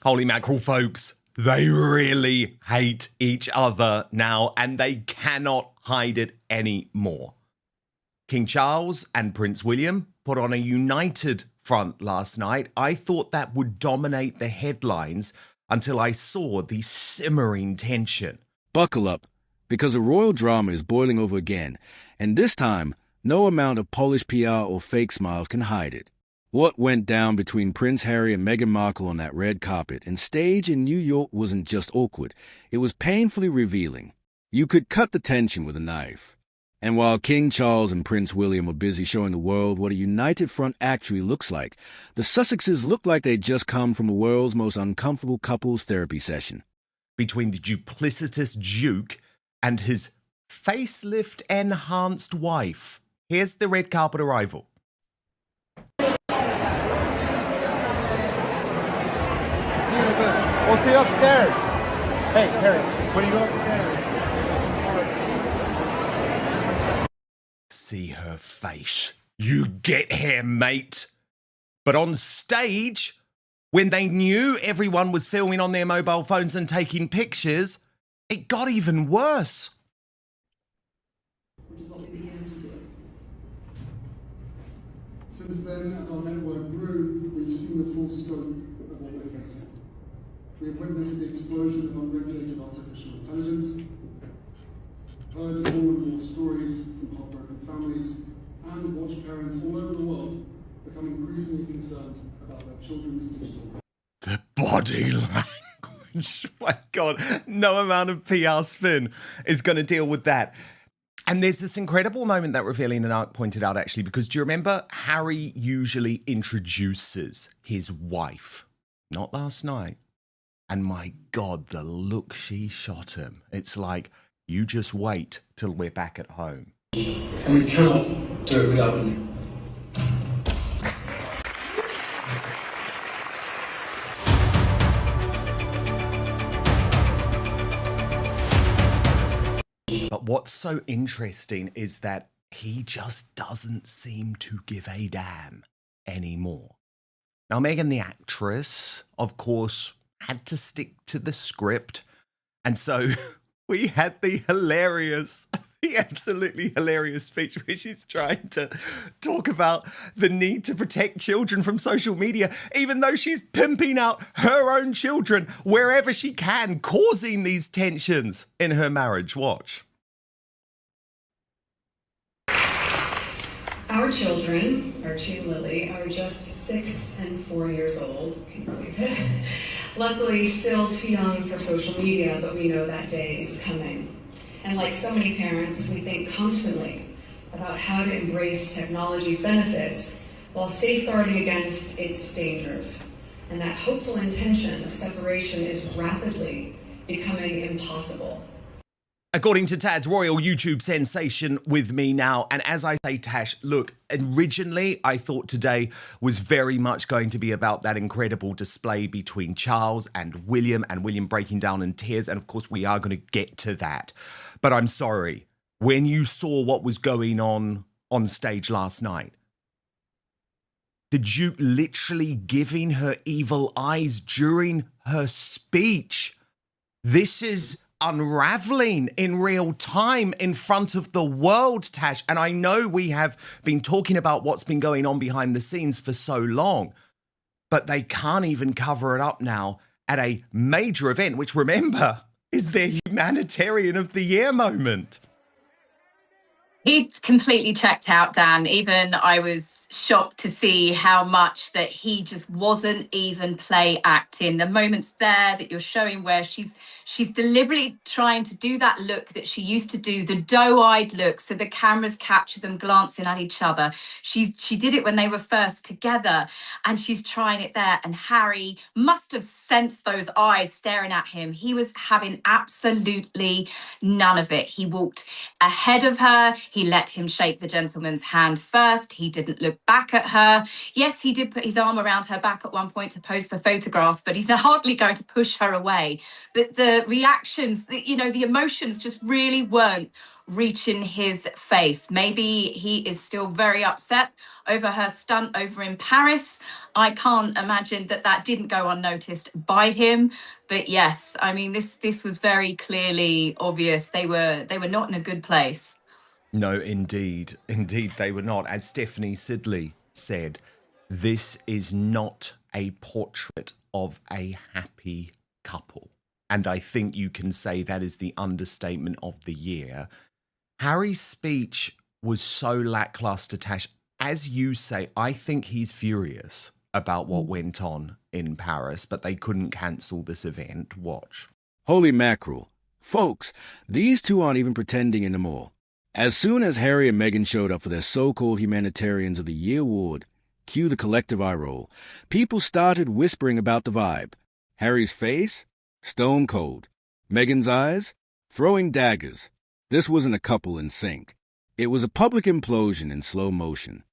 Holy mackerel, folks. They really hate each other now, and they cannot hide it anymore. King Charles and Prince William put on a united front last night. I thought that would dominate the headlines until I saw the simmering tension. Buckle up, because a royal drama is boiling over again, and this time, no amount of Polish PR or fake smiles can hide it. What went down between Prince Harry and Meghan Markle on that red carpet and stage in New York wasn't just awkward, it was painfully revealing. You could cut the tension with a knife. And while King Charles and Prince William were busy showing the world what a united front actually looks like, the Sussexes looked like they'd just come from the world's most uncomfortable couples therapy session. Between the duplicitous Duke and his facelift-enhanced wife. Here's the red carpet arrival. We'll see you upstairs. Hey, Harry, when you go upstairs. See her face. You get here, mate. But on stage, when they knew everyone was filming on their mobile phones and taking pictures, it got even worse. Which is what we began to do. Since then, as our network grew, we've seen the full scope of what we're facing. We have witnessed the explosion of unregulated artificial intelligence, heard more and more stories from heartbroken families, and watched parents all over the world become increasingly concerned about their children's digital life. The body language. My God, no amount of PR spin is going to deal with that. And there's this incredible moment that Revealing the Narc pointed out, actually, because do you remember Harry usually introduces his wife? Not last night. And my God, the look she shot him. It's like, you just wait till we're back at home. And we cannot do it without you. But what's so interesting is that he just doesn't seem to give a damn anymore. Now, Meghan, the actress, of course, had to stick to the script. And so we had the absolutely hilarious speech where she's trying to talk about the need to protect children from social media, even though she's pimping out her own children wherever she can, causing these tensions in her marriage. Watch. Our children, Archie and Lily, are just 6 and 4 years old. Can you believe it? Luckily, still too young for social media, but we know that day is coming. And like so many parents, we think constantly about how to embrace technology's benefits while safeguarding against its dangers. And that hopeful intention of separation is rapidly becoming impossible. According to Tad's royal YouTube sensation with me now. And as I say, Tash, look, originally I thought today was very much going to be about that incredible display between Charles and William breaking down in tears. And of course, we are going to get to that. But I'm sorry, when you saw what was going on stage last night, the Duke literally giving her evil eyes during her speech. This is unraveling in real time in front of the world, Tash. And I know we have been talking about what's been going on behind the scenes for so long, but they can't even cover it up now at a major event, which, remember, is their Humanitarian of the Year moment. He completely checked out, Dan. Even I was shocked to see how much that he just wasn't even play acting. The moments there that you're showing where she's deliberately trying to do that look that she used to do, the doe-eyed look, so the cameras capture them glancing at each other. She did it when they were first together, and she's trying it there. And Harry must have sensed those eyes staring at him. He was having absolutely none of it. He walked ahead of her. He let him shake the gentleman's hand first. He didn't look back at her. Yes, he did put his arm around her back at one point to pose for photographs, but he's hardly going to push her away. But the reactions, the emotions just really weren't reaching his face. Maybe he is still very upset over her stunt over in Paris. I can't imagine that didn't go unnoticed by him. But yes, I mean, this was very clearly obvious. They were not in a good place. No, indeed. Indeed, they were not. As Stephanie Sidley said, this is not a portrait of a happy couple. And I think you can say that is the understatement of the year. Harry's speech was so lackluster, Tash. As you say, I think he's furious about what went on in Paris, but they couldn't cancel this event. Watch. Holy mackerel. Folks, these two aren't even pretending anymore. As soon as Harry and Meghan showed up for their so-called Humanitarians of the Year award, cue the collective eye roll, people started whispering about the vibe. Harry's face? Stone cold. Meghan's eyes? Throwing daggers. This wasn't a couple in sync. It was a public implosion in slow motion.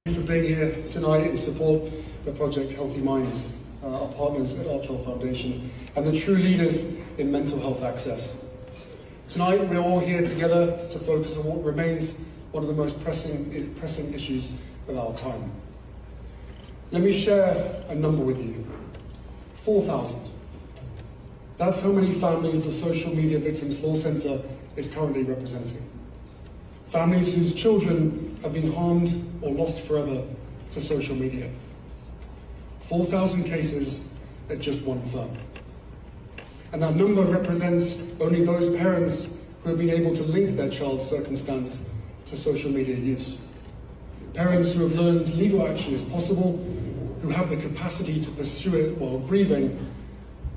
For being here tonight in support of Project Healthy Minds, our partners at Archwell Foundation, and the true leaders in mental health access. Tonight, we're all here together to focus on what remains one of the most pressing issues of our time. Let me share a number with you. 4,000. That's how many families the Social Media Victims Law Centre is currently representing. Families whose children have been harmed or lost forever to social media. 4,000 cases at just one firm. And that number represents only those parents who have been able to link their child's circumstance to social media use. Parents who have learned legal action is possible, who have the capacity to pursue it while grieving,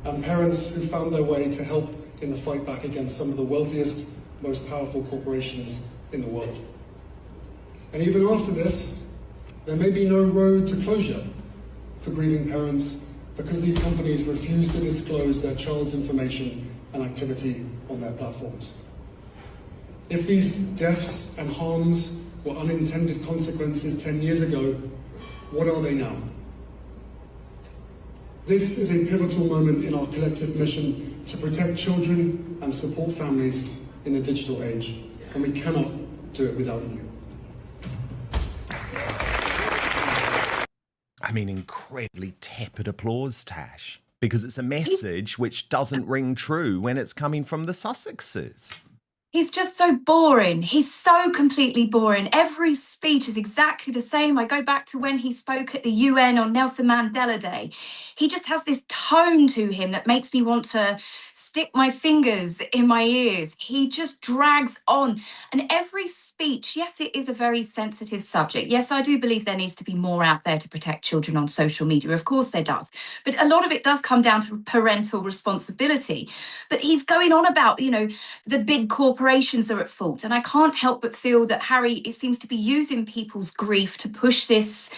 and parents who found their way to help in the fight back against some of the wealthiest, most powerful corporations in the world. And even after this, there may be no road to closure for grieving parents because these companies refuse to disclose their child's information and activity on their platforms. If these deaths and harms were unintended consequences 10 years ago, what are they now? This is a pivotal moment in our collective mission to protect children and support families in the digital age, and we cannot do it without you. I mean, incredibly tepid applause, Tash, because it's a message which doesn't ring true when it's coming from the Sussexes. He's just so boring. He's so completely boring. Every speech is exactly the same. I go back to when he spoke at the UN on Nelson Mandela Day. He just has this tone to him that makes me want to stick my fingers in my ears. He just drags on. And every speech, yes, it is a very sensitive subject. Yes, I do believe there needs to be more out there to protect children on social media. Of course there does. But a lot of it does come down to parental responsibility. But he's going on about, the big corporations are at fault. And I can't help but feel that Harry, it seems to be using people's grief to push this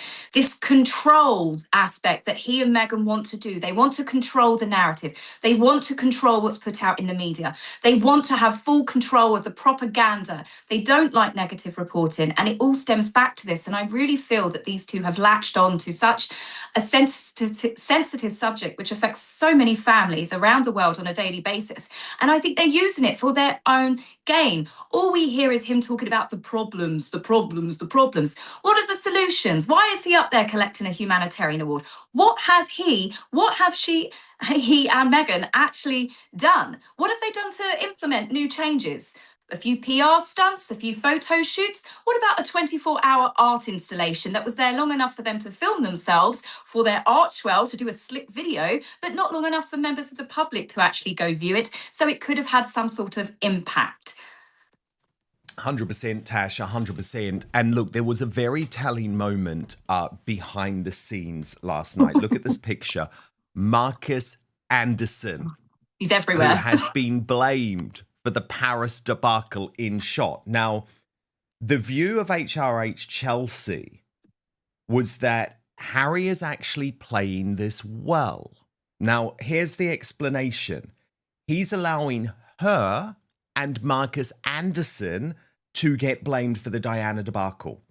control aspect that he and Meghan want to do. They want to control the narrative. They want to control what's put out in the media. They want to have full control of the propaganda. They don't like negative reporting. And it all stems back to this. And I really feel that these two have latched on to such a sensitive subject, which affects so many families around the world on a daily basis. And I think they're using it for their own gain. All we hear is him talking about the problems, the problems, the problems. What are the solutions? Why is he up there collecting a humanitarian award? What have he and Meghan actually done? What have they done to implement new changes? A few PR stunts, a few photo shoots. What about a 24-hour art installation that was there long enough for them to film themselves, for their Archwell to do a slick video, but not long enough for members of the public to actually go view it, so it could have had some sort of impact? 100%, Tash, 100%. And look, there was a very telling moment behind the scenes last night. Look at this picture. Marcus Anderson. He's everywhere. Who has been blamed for the Paris debacle in shot. Now, the view of HRH Chelsea was that Harry is actually playing this well. Now, here's the explanation. He's allowing her and Marcus Anderson to get blamed for the Diana debacle.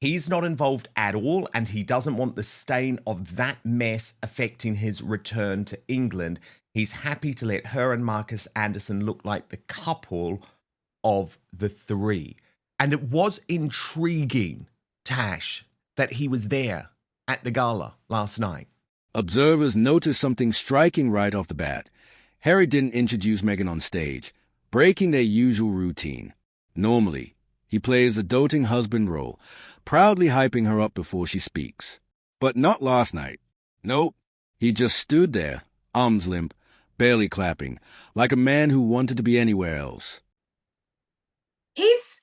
He's not involved at all, and he doesn't want the stain of that mess affecting his return to England. He's happy to let her and Marcus Anderson look like the couple of the three. And it was intriguing, Tash, that he was there at the gala last night. Observers noticed something striking right off the bat. Harry didn't introduce Meghan on stage, breaking their usual routine. Normally, he plays a doting husband role, proudly hyping her up before she speaks. But not last night. Nope. He just stood there, arms limp, barely clapping, like a man who wanted to be anywhere else.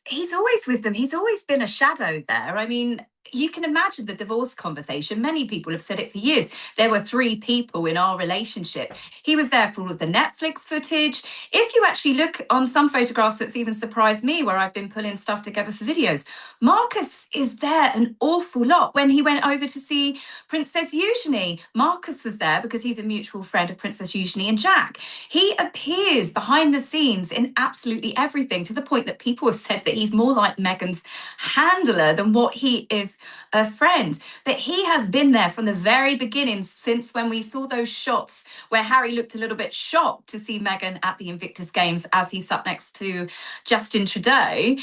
He's always with them. He's always been a shadow there. I mean, you can imagine the divorce conversation. Many people have said it for years. There were three people in our relationship. He was there for all of the Netflix footage. If you actually look on some photographs, that's even surprised me, where I've been pulling stuff together for videos, Marcus is there an awful lot. When he went over to see Princess Eugenie, Marcus was there because he's a mutual friend of Princess Eugenie and Jack. He appears behind the scenes in absolutely everything, to the point that people have said that he's more like Meghan's handler than what he is a friend. But he has been there from the very beginning, since when we saw those shots where Harry looked a little bit shocked to see Meghan at the Invictus Games as he sat next to Justin Trudeau.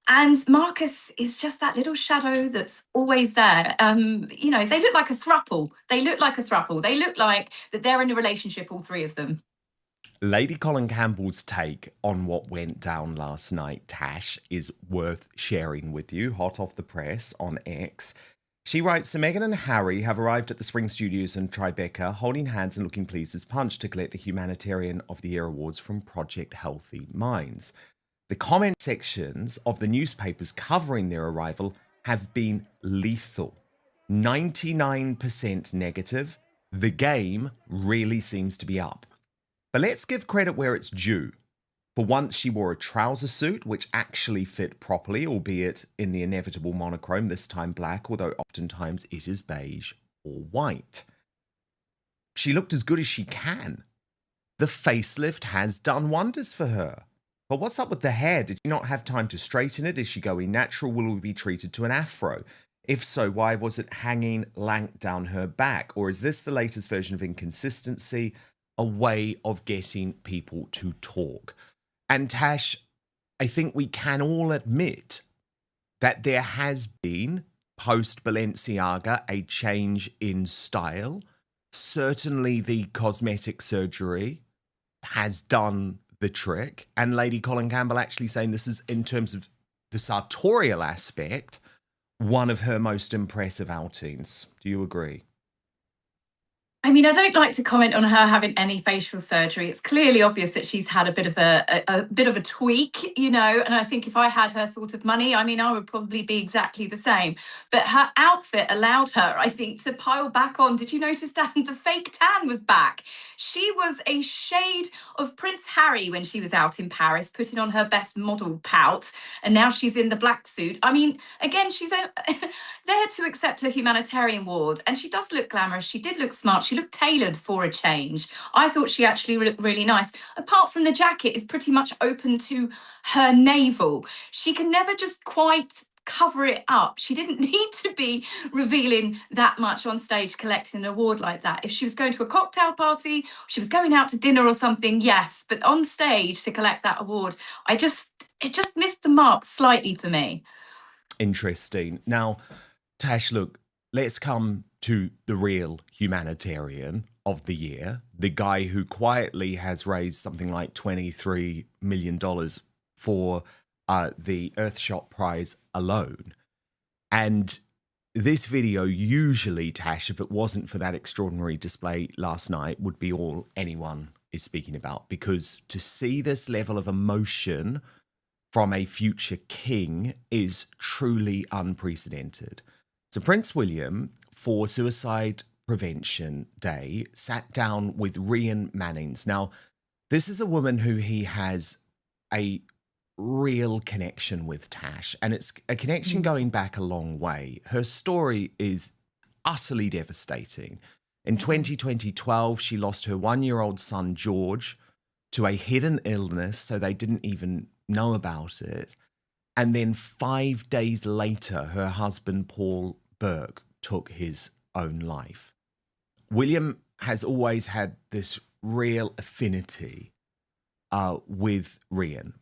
And Marcus is just that little shadow that's always there. They look like a throuple. They look like that they're in a relationship, all three of them. Lady Colin Campbell's take on what went down last night, Tash, is worth sharing with you, hot off the press on X. She writes, so Meghan and Harry have arrived at the Spring Studios in Tribeca, holding hands and looking pleased as punch to collect the Humanitarian of the Year awards from Project Healthy Minds. The comment sections of the newspapers covering their arrival have been lethal. 99% negative. The game really seems to be up. But let's give credit where it's due. For once, she wore a trouser suit, which actually fit properly, albeit in the inevitable monochrome, this time black, although oftentimes it is beige or white. She looked as good as she can. The facelift has done wonders for her. But what's up with the hair? Did she not have time to straighten it? Is she going natural? Will we be treated to an afro? If so, why was it hanging lank down her back? Or is this the latest version of inconsistency? A way of getting people to talk. And Tash, I think we can all admit that there has been, post Balenciaga, a change in style. Certainly the cosmetic surgery has done the trick. And Lady Colin Campbell actually saying this is, in terms of the sartorial aspect, one of her most impressive outings. Do you agree? I mean, I don't like to comment on her having any facial surgery. It's clearly obvious that she's had a bit of a tweak, and I think if I had her sort of money, I mean, I would probably be exactly the same. But her outfit allowed her, I think, to pile back on. Did you notice, Dan, the fake tan was back? She was a shade of Prince Harry when she was out in Paris, putting on her best model pout, and now she's in the black suit. I mean, again, she's there to accept her humanitarian award, and she does look glamorous. She did look smart. She looked tailored for a change. I thought she actually looked really nice. Apart from the jacket is pretty much open to her navel. She can never just quite cover it up. She didn't need to be revealing that much on stage collecting an award like that. If she was going to a cocktail party, she was going out to dinner or something, yes, but on stage to collect that award, it just missed the mark slightly for me. Interesting. Now, Tash, look, let's come to the real humanitarian of the year, the guy who quietly has raised something like $23 million for the Earthshot Prize alone. And this video usually, Tash, if it wasn't for that extraordinary display last night, would be all anyone is speaking about. Because to see this level of emotion from a future king is truly unprecedented. So Prince William, for Suicide Prevention Day, sat down with Rhian Mannings. Now, this is a woman who he has a real connection with, Tash, and it's a connection going back a long way. Her story is utterly devastating. In 2012, she lost her one-year-old son, George, to a hidden illness, so they didn't even know about it. And then 5 days later, her husband, Paul Burke, took his own life. William has always had this real affinity with Rhian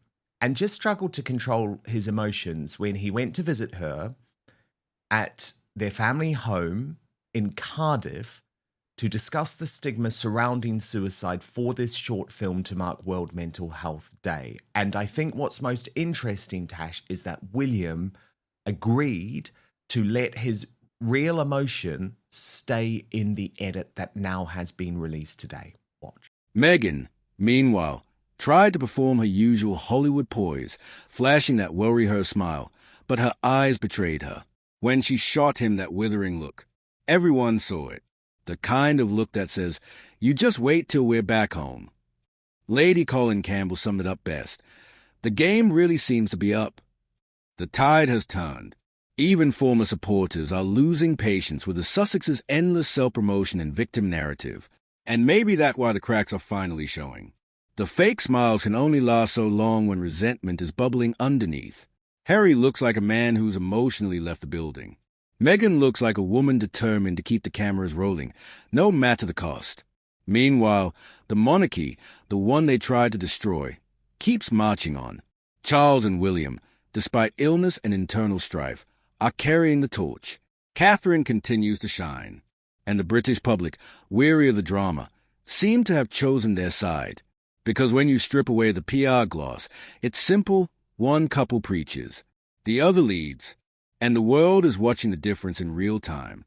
and just struggled to control his emotions when he went to visit her at their family home in Cardiff to discuss the stigma surrounding suicide for this short film to mark World Mental Health Day. And I think what's most interesting, Tash, is that William agreed to let his real emotion stay in the edit that now has been released today. Watch. Meghan, meanwhile, tried to perform her usual Hollywood poise, flashing that well-rehearsed smile, but her eyes betrayed her when she shot him that withering look. Everyone saw it. The kind of look that says, "You just wait till we're back home." Lady Colin Campbell summed it up best. The game really seems to be up. The tide has turned. Even former supporters are losing patience with the Sussexes' endless self-promotion and victim narrative. And maybe that's why the cracks are finally showing. The fake smiles can only last so long when resentment is bubbling underneath. Harry looks like a man who's emotionally left the building. Meghan looks like a woman determined to keep the cameras rolling, no matter the cost. Meanwhile, the monarchy, the one they tried to destroy, keeps marching on. Charles and William, despite illness and internal strife, are carrying the torch. Catherine continues to shine. And the British public, weary of the drama, seem to have chosen their side. Because when you strip away the PR gloss, it's simple, one couple preaches, the other leads, and the world is watching the difference in real time.